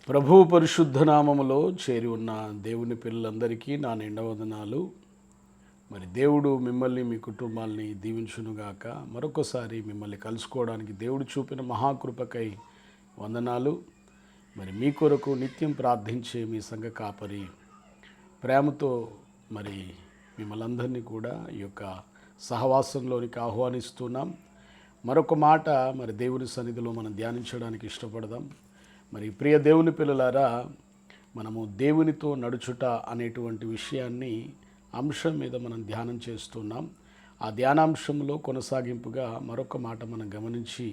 ప్రభువు పరిశుద్ధ నామములో చేరి ఉన్న దేవుని పిల్లలందరికీ నా నిండు వందనాలు. మరి దేవుడు మిమ్మల్ని మీ కుటుంబాల్ని దీవించునుగాక. మరొకసారి మిమ్మల్ని కలుసుకోవడానికి దేవుడు చూపిన మహాకృపకై వందనాలు. మరి మీ కొరకు నిత్యం ప్రార్థించే మీ సంఘ కాపరి ప్రేమతో మరి మిమ్మల్ని అందరినీ కూడా ఈ యొక్క సహవాసంలోనికి ఆహ్వానిస్తున్నాం. మరొక మాట మరి దేవుని సన్నిధిలో మనం ధ్యానించడానికి ఇష్టపడదాం. మరి ప్రియ దేవుని పిల్లలారా, మనము దేవునితో నడుచుట అనేటువంటి విషయాన్ని అంశం మీద మనం ధ్యానం చేస్తున్నాం. ఆ ధ్యానాంశంలో కొనసాగింపుగా మరొక మాట మనం గమనించి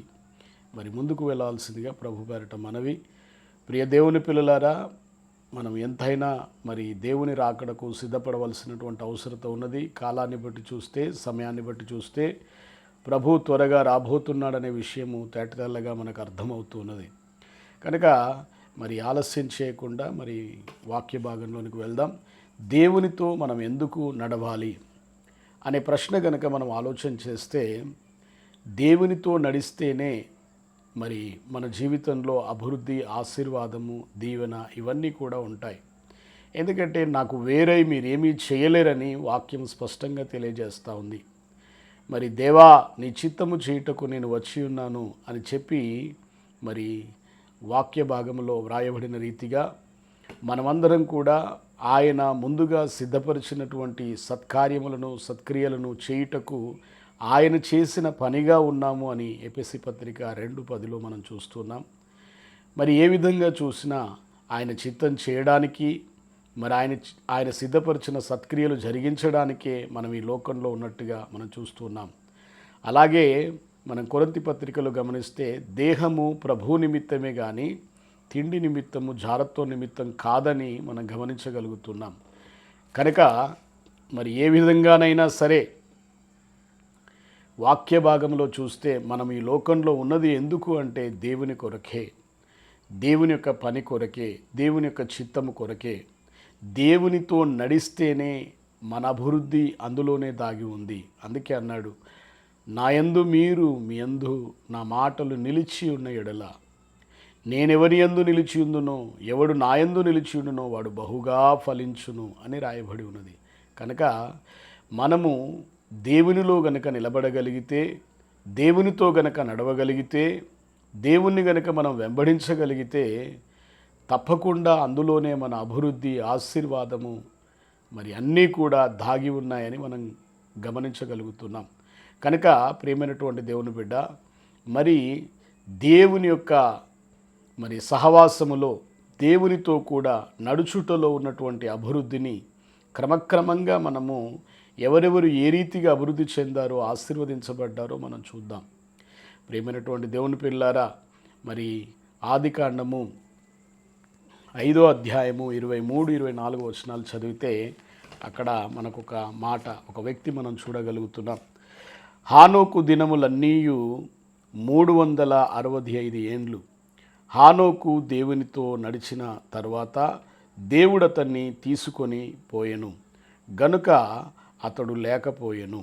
మరి ముందుకు వెళ్ళాల్సిందిగా ప్రభు పేరట మనవి. ప్రియ దేవుని పిల్లలారా, మనం ఎంతైనా మరి దేవుని రాకడకు సిద్ధపడవలసినటువంటి అవసరత ఉన్నది. కాలాన్ని బట్టి చూస్తే, సమయాన్ని బట్టి చూస్తే ప్రభు త్వరగా రాబోతున్నాడనే విషయము తేటతెల్లగా మనకు అర్థమవుతున్నది. కనుక మరి ఆలస్యం చేయకుండా మరి వాక్య భాగంలోనికి వెళ్దాం. దేవునితో మనం ఎందుకు నడవాలి అనే ప్రశ్న కనుక మనం ఆలోచన చేస్తే, దేవునితో నడిస్తేనే మరి మన జీవితంలో అభివృద్ధి, ఆశీర్వాదము, దీవెన ఇవన్నీ కూడా ఉంటాయి. ఎందుకంటే నాకు వేరై మీరేమీ చేయలేరని వాక్యం స్పష్టంగా తెలియజేస్తూ ఉంది. మరి దేవా, నీ చిత్తము చేయుటకు నేను వచ్చి ఉన్నాను అని చెప్పి మరి వాక్య భాగంలో వ్రాయబడిన రీతిగా మనమందరం కూడా ఆయన ముందుగా సిద్ధపరిచినటువంటి సత్కార్యములను, సత్క్రియలను చేయుటకు ఆయన చేసిన పనిగా ఉన్నాము అని ఎఫెసీ పత్రిక 2:10 మనం చూస్తున్నాం. మరి ఏ విధంగా చూసినా ఆయన చిత్తం చేయడానికి, మరి ఆయన సిద్ధపరిచిన సత్క్రియలు జరిగించడానికే మనం ఈ లోకంలో ఉన్నట్టుగా మనం చూస్తున్నాం. అలాగే మనం కొరింథీ పత్రికలో గమనిస్తే దేహము ప్రభు నిమిత్తమే కానీ తిండి నిమిత్తము, జారత్వం నిమిత్తం కాదని మనం గమనించగలుగుతున్నాం. కనుక మరి ఏ విధంగానైనా సరే వాక్య భాగంలో చూస్తే మనం ఈ లోకంలో ఉన్నది ఎందుకు అంటే దేవుని కొరకే, దేవుని యొక్క పని కొరకే, దేవుని యొక్క చిత్తము కొరకే. దేవునితో నడిస్తేనే మన అభివృద్ధి అందులోనే దాగి ఉంది. అందుకే అన్నాడు, నా యందు మీరు మీ యందు నా మాటలు నిలిచి ఉన్న ఎడల నేనెవరి యందు నిలిచి ఉందునో, ఎవడు నా యందు నిలిచి ఉండునో వాడు బహుగా ఫలించును అని రాయబడి ఉన్నది. కనుక మనము దేవునిలో గనక నిలబడగలిగితే, దేవునితో గనక నడవగలిగితే, దేవుణ్ణి గనక మనం వెంబడించగలిగితే తప్పకుండా అందులోనే మన అభివృద్ధి, ఆశీర్వాదము మరి అన్నీ కూడా దాగి ఉన్నాయని మనం గమనించగలుగుతున్నాం. కనుక ప్రియమైనటువంటి దేవుని బిడ్డ, మరి దేవుని యొక్క మరి సహవాసములో దేవునితో కూడా నడుచుటలో ఉన్నటువంటి అభివృద్ధిని క్రమక్రమంగా మనము ఎవరెవరు ఏ రీతిగా అభివృద్ధి చెందారో, ఆశీర్వదించబడ్డారో మనం చూద్దాం. ప్రియమైనటువంటి దేవుని పిల్లారా, మరి ఆదికాండము 5వ అధ్యాయము 23-24 వచనాలు చదివితే అక్కడ మనకు ఒక మాట, ఒక వ్యక్తి మనం చూడగలుగుతున్నాం. హానోకు దినములన్నీయు 365 ఏండ్లు. హానోకు దేవునితో నడిచిన తర్వాత దేవుడు అతన్ని తీసుకొని పోయెను గనుక అతడు లేకపోయెను.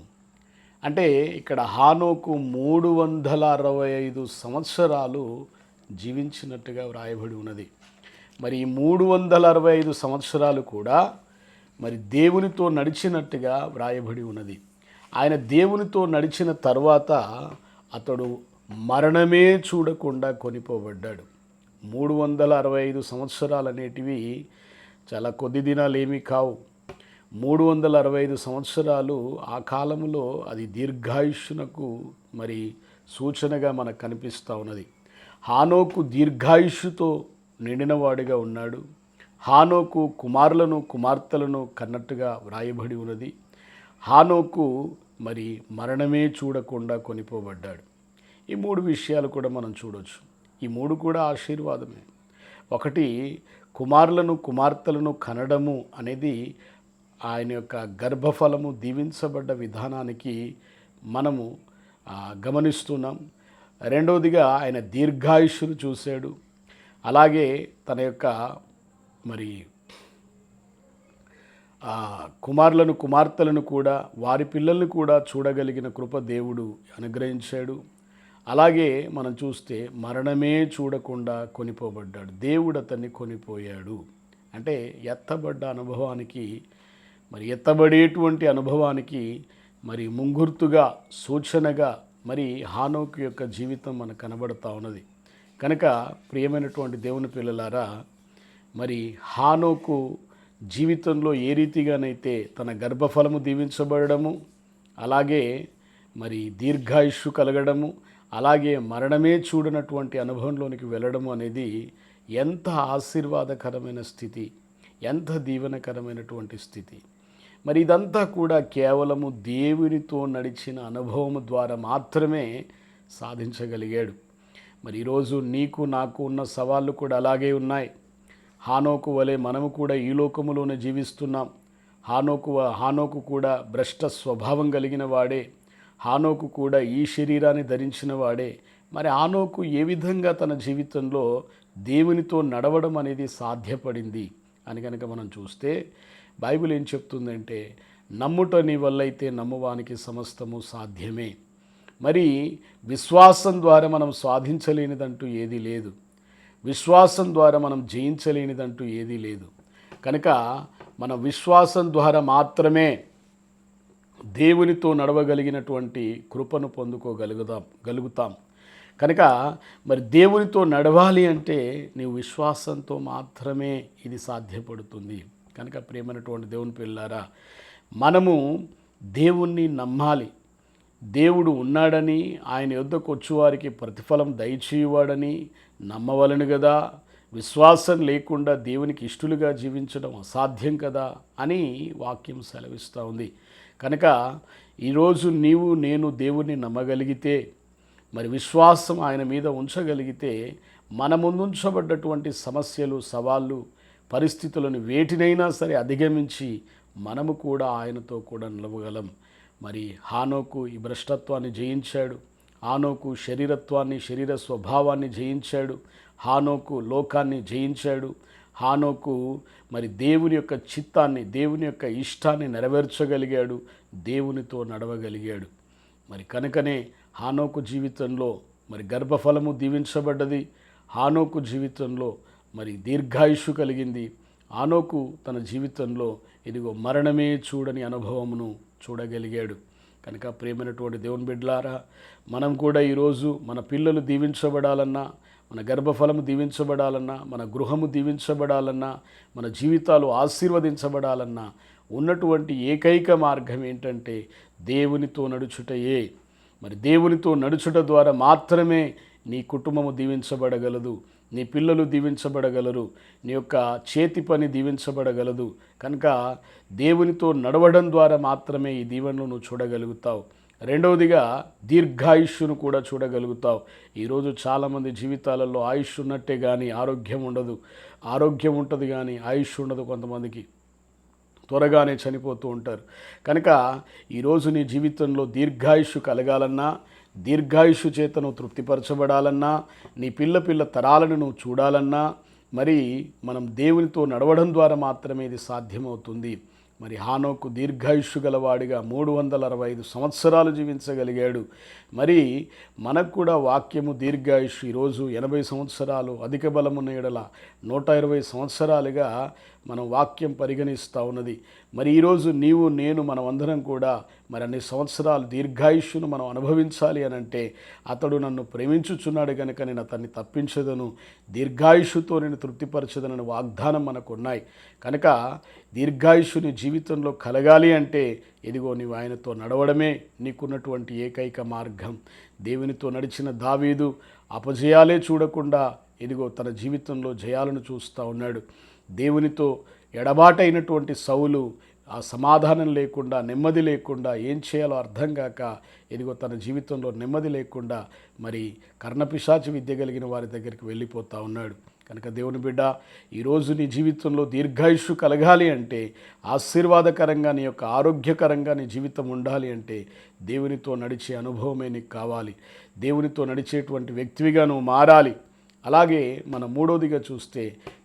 అంటే ఇక్కడ హానోకు 365 సంవత్సరాలు జీవించినట్టుగా వ్రాయబడి ఉన్నది. మరి ఈ 365 సంవత్సరాలు కూడా మరి దేవునితో నడిచినట్టుగా వ్రాయబడి ఉన్నది. ఆయన దేవునితో నడిచిన తర్వాత అతడు మరణమే చూడకుండా కొనిపోబడ్డాడు. 365 సంవత్సరాలు అనేటివి చాలా కొద్ది దినాలు ఏమీ కావు. 365 సంవత్సరాలు ఆ కాలంలో అది దీర్ఘాయుష్యునకు మరి సూచనగా మనకు కనిపిస్తూ ఉన్నది. హానోకు దీర్ఘాయుష్యుతో నిండినవాడిగా ఉన్నాడు. హానోకు కుమారులను, కుమార్తెలను కన్నట్టుగా వ్రాయబడి ఉన్నది. హానోకు మరి మరణమే చూడకుండా కొనిపోబడ్డాడు. ఈ 3 విషయాలు కూడా మనం చూడవచ్చు. ఈ 3 కూడా ఆశీర్వాదమే. ఒకటి, కుమారులను, కుమార్తెలను కనడము అనేది ఆయన యొక్క గర్భఫలము దీవించబడ్డ విధానానికి మనము గమనిస్తున్నాం. రెండవదిగా ఆయన దీర్ఘాయుష్ను చూశాడు. అలాగే తన యొక్క మరి కుమారులను, కుమార్తెలను కూడా, వారి పిల్లల్ని కూడా చూడగలిగిన కృప దేవుడు అనుగ్రహించాడు. అలాగే మనం చూస్తే మరణమే చూడకుండా కొనిపోబడ్డాడు. దేవుడు అతన్ని కొనిపోయాడు. అంటే ఎత్తబడ్డ అనుభవానికి, మరి ఎత్తబడేటువంటి అనుభవానికి మరి ముంగుర్తుగా, సూచనగా మరి హానోకు యొక్క జీవితం మనకు కనబడుతూ ఉన్నది. కనుక ప్రియమైనటువంటి దేవుని పిల్లలారా, మరి హానోకు జీవితంలో ఏ రీతిగానైతే తన గర్భఫలము దీవించబడము, అలాగే మరి దీర్ఘాయుష్షు కలగడము, అలాగే మరణమే చూడనటువంటి అనుభవంలోనికి వెళ్ళడము అనేది ఎంత ఆశీర్వాదకరమైన స్థితి, ఎంత దీవెనకరమైనటువంటి స్థితి. మరి ఇదంతా కూడా కేవలము దేవునితో నడిచిన అనుభవము ద్వారా మాత్రమే సాధించగలిగాడు. మరి ఈరోజు నీకు నాకు ఉన్న సవాళ్ళు కూడా అలాగే ఉన్నాయి. హానోకు వలె మనము కూడా ఈ లోకములోనే జీవిస్తున్నాం. హానోకు కూడా భ్రష్ట స్వభావం కలిగిన వాడే. హానోకు కూడా ఈ శరీరాన్ని ధరించిన వాడే. మరి హానోకు ఏ విధంగా తన జీవితంలో దేవునితో నడవడం అనేది సాధ్యపడింది అని కనుక మనం చూస్తే బైబిల్ ఏం చెప్తుందంటే, నమ్ముట నీ వల్లైతే నమ్మువానికి సమస్తము సాధ్యమే. మరి విశ్వాసం ద్వారా మనం సాధించలేనిదంటూ ఏదీ లేదు. విశ్వాసం ద్వారా మనం జయించలేనిదంటూ ఏదీ లేదు. కనుక మన విశ్వాసం ద్వారా మాత్రమే దేవునితో నడవగలిగినటువంటి కృపను పొందుకోగలుగుతాం. కనుక మరి దేవునితో నడవాలి అంటే నీవు విశ్వాసంతో మాత్రమే ఇది సాధ్యపడుతుంది. కనుక ప్రియమైనటువంటి దేవుని పిల్లారా, మనము దేవుణ్ణి నమ్మాలి. దేవుడు ఉన్నాడని, ఆయన యొద్దకు వచ్చేవారికి ప్రతిఫలం దయచేయువాడని నమ్మవలను కదా. విశ్వాసం లేకుండా దేవునికి ఇష్టలుగా జీవించడం అసాధ్యం కదా అని వాక్యం సెలవిస్తూ ఉంది. కనుక ఈరోజు నీవు నేను దేవుణ్ణి నమ్మగలిగితే, మరి విశ్వాసం ఆయన మీద ఉంచగలిగితే, మన ముందుంచబడ్డటువంటి సమస్యలు, సవాళ్ళు, పరిస్థితులను వేటినైనా సరే అధిగమించి మనము కూడా ఆయనతో కూడా నిలవగలం. మరి హానోకు ఈ భ్రష్టత్వాన్ని జయించాడు. హానోకు శరీర స్వభావాన్ని జయించాడు. హానోకు లోకాన్ని జయించాడు. హానోకు మరి దేవుని యొక్క చిత్తాన్ని, దేవుని యొక్క ఇష్టాన్ని నెరవేర్చగలిగాడు. దేవునితో నడవగలిగాడు. మరి కనుకనే హానోకు జీవితంలో మరి గర్భఫలము దీవించబడ్డది. హానోకు జీవితంలో మరి దీర్ఘాయుష్షు కలిగింది. హానోకు తన జీవితంలో ఇదిగో మరణమే చూడని అనుభవమును చూడగలిగాడు. కనుక ప్రియమైనటువంటి దేవుని బిడ్డలారా, మనం కూడా ఈరోజు మన పిల్లలు దీవించబడాలన్నా, మన గర్భఫలము దీవించబడాలన్నా, మన గృహము దీవించబడాలన్నా, మన జీవితాలు ఆశీర్వదించబడాలన్నా ఉన్నటువంటి ఏకైక మార్గం ఏంటంటే దేవునితో నడుచుటయే. మరి దేవునితో నడుచుట ద్వారా మాత్రమే నీ కుటుంబము దీవించబడగలదు, నీ పిల్లలు దీవించబడగలరు, నీ యొక్క చేతి పని దీవించబడగలదు. కనుక దేవునితో నడవడం ద్వారా మాత్రమే ఈ దీవెనలు నువ్వు చూడగలుగుతావు. రెండవదిగా దీర్ఘాయుష్ను కూడా చూడగలుగుతావు. ఈరోజు చాలామంది జీవితాలలో ఆయుష్ ఉన్నట్టే కానీ ఆరోగ్యం ఉండదు. ఆరోగ్యం ఉంటుంది కానీ ఆయుష్ ఉండదు. కొంతమందికి త్వరగానే చనిపోతూ ఉంటారు. కనుక ఈరోజు నీ జీవితంలో దీర్ఘాయుష్ కలగాలన్నా, దీర్ఘాయుష్ చేత నువ్వు తృప్తిపరచబడాలన్నా, నీ పిల్ల తరాలను నువ్వు చూడాలన్నా, మరి మనం దేవునితో నడవడం ద్వారా మాత్రమే ఇది సాధ్యమవుతుంది. మరి హానోకు దీర్ఘాయుష్షు గలవాడిగా 365 సంవత్సరాలు జీవించగలిగాడు. మరి మనకు కూడా వాక్యము దీర్ఘాయుష్షు ఈరోజు 80 సంవత్సరాలు, అధిక బలమున్న ఎడల 120 సంవత్సరాలుగా మనం వాక్యం పరిగణిస్తూ ఉన్నది. మరి ఈరోజు నీవు నేను మనమందరం కూడా మరి అన్ని సంవత్సరాలు దీర్ఘాయుష్షును మనం అనుభవించాలి అని అంటే, అతడు నన్ను ప్రేమించుచున్నాడు కనుక నేను అతన్ని తప్పించదను, దీర్ఘాయుష్షుతో నేను తృప్తిపరచదనని వాగ్దానం మనకు ఉన్నాయి. కనుక దీర్ఘాయుష్షుని జీవితంలో కలగాలి అంటే ఇదిగో నీవు ఆయనతో నడవడమే నీకున్నటువంటి ఏకైక మార్గం. దేవునితో నడిచిన దావీదు అపజయాలే చూడకుండా ఇదిగో తన జీవితంలో జయాలను చూస్తూ ఉన్నాడు. దేవునితో ఎడబాటైనటువంటి సౌలు ఆ సమాధానం లేకుండా, నెమ్మది లేకుండా, ఏం చేయాలో అర్థం కాక ఇదిగో తన జీవితంలో నెమ్మది లేకుండా మరి కర్ణపిశాచి విద్య కలిగిన వారి దగ్గరికి వెళ్ళిపోతూ ఉన్నాడు. కనుక దేవుని బిడ్డ, ఈరోజు నీ జీవితంలో దీర్ఘాయుష్షు కలగాలి అంటే, ఆశీర్వాదకరంగా నీ యొక్క ఆరోగ్యకరంగా నీ జీవితం ఉండాలి అంటే దేవునితో నడిచే అనుభవమే నీకు కావాలి. దేవునితో నడిచేటువంటి వ్యక్తివిగా నువ్వు మారాలి. అలాగే మన మూడవదిగా చూస్తే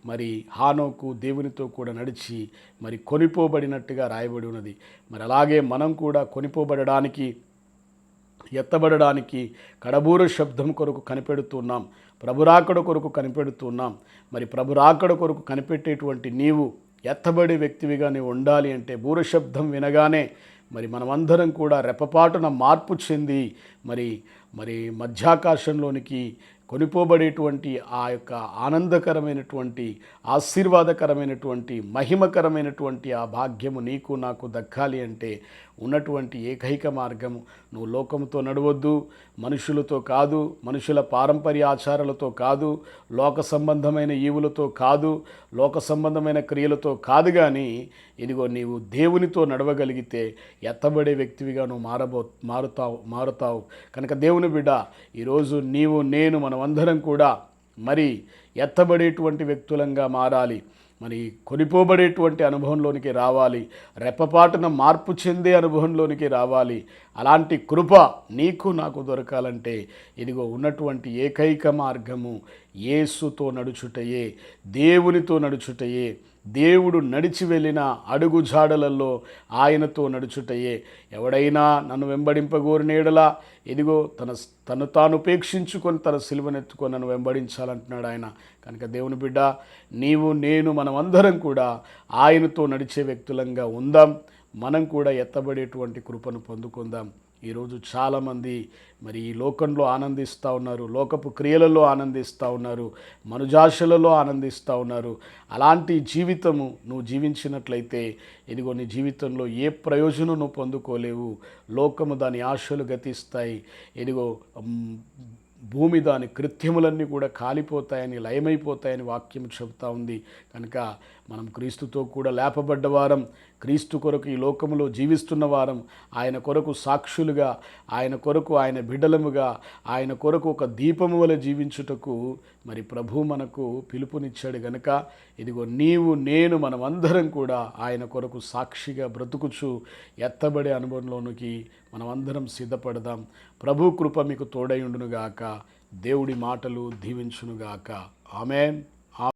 మరి హానోకు దేవునితో కూడా నడిచి మరి కొనిపోబడినట్టుగా రాయబడి ఉన్నది. మరి అలాగే మనం కూడా కొనిపోబడడానికి ఎత్తబడడానికి కడబూర శబ్దం కొరకు కనిపెడుతున్నాం. ప్రభురాకడ కొరకు కనిపెడుతున్నాం. మరి ప్రభురాకడ కొరకు కనిపెట్టేటువంటి నీవు ఎత్తబడే వ్యక్తివిగా నీవు ఉండాలి అంటే బూర శబ్దం వినగానే మరి మనమందరం కూడా రెప్పపాటున మార్పు చెంది మరి మరి మధ్యాకాశంలోనికి కొనిపోబడేటువంటి ఆ యొక్క ఆనందకరమైనటువంటి ఆశీర్వాదకరమైనటువంటి మహిమకరమైనటువంటి ఆ భాగ్యము నీకు నాకు దక్కాలి అంటే ఉన్నటువంటి ఏకైక మార్గము నువ్వు లోకముతో నడవద్దు, మనుషులతో కాదు, మనుషుల పారంపర్య ఆచారాలతో కాదు, లోక సంబంధమైన ఈవులతో కాదు, లోక సంబంధమైన క్రియలతో కాదు, కానీ ఇదిగో నీవు దేవునితో నడవగలిగితే ఎత్తబడే వ్యక్తివిగా నువ్వు మారుతావు. కనుక దేవుని బిడ్డ, ఈరోజు నీవు నేను మనమందరం కూడా మరి ఎత్తబడేటువంటి వ్యక్తులంగా మారాలి. మరి కొనిపోబడేటువంటి అనుభవంలోనికి రావాలి. రెప్పపాటున మార్పు చెందే అనుభవంలోనికి రావాలి. అలాంటి కృప నీకు నాకు దొరకాలంటే ఇదిగో ఉన్నటువంటి ఏకైక మార్గము యేసుతో నడుచుటయే, దేవునితో నడుచుటయే, దేవుడు నడిచి వెళ్ళిన అడుగు జాడలలో ఆయనతో నడుచుటయే. ఎవడైనా నన్ను వెంబడింపగోరిన ఎడల ఇదిగో తను తాను ఉపేక్షించుకొని తన సిలువనెత్తుకొని నన్ను వెంబడించాలంటున్నాడు ఆయన. కనుక దేవుని బిడ్డ, నీవు నేను మనమందరం కూడా ఆయనతో నడిచే వ్యక్తులంగా ఉందాం. మనం కూడా ఎత్తబడేటువంటి కృపను పొందుకుందాం. ఈరోజు చాలామంది మరి ఈ లోకంలో ఆనందిస్తూ ఉన్నారు, లోకపు క్రియలలో ఆనందిస్తూ ఉన్నారు, మనుజాశలలో ఆనందిస్తూ ఉన్నారు. అలాంటి జీవితము నువ్వు జీవించినట్లయితే ఇదిగో నీ జీవితంలో ఏ ప్రయోజనం నువ్వు పొందుకోలేవు. లోకము దాని ఆశలు గతిస్తాయి. ఇదిగో భూమి దాని కృత్యములన్నీ కూడా కాలిపోతాయని, లయమైపోతాయని వాక్యం చెబుతూ ఉంది. కనుక మనం క్రీస్తుతో కూడా లేపబడ్డవారం, క్రీస్తు కొరకు ఈ లోకములో జీవిస్తున్న వారం, ఆయన కొరకు సాక్షులుగా, ఆయన కొరకు ఆయన బిడ్డలముగా, ఆయన కొరకు ఒక దీపము వలె జీవించుటకు మరి ప్రభు మనకు పిలుపునిచ్చాడు. గనుక ఇదిగో నీవు నేను మనమందరం కూడా ఆయన కొరకు సాక్షిగా బ్రతుకుచు ఎత్తబడే అనుభవంలోనికి మనమందరం సిద్ధపడదాం. ప్రభు కృప మీకు తోడై ఉండునుగాక. దేవుడి మాటలు దీవించునుగాక. ఆమేన్.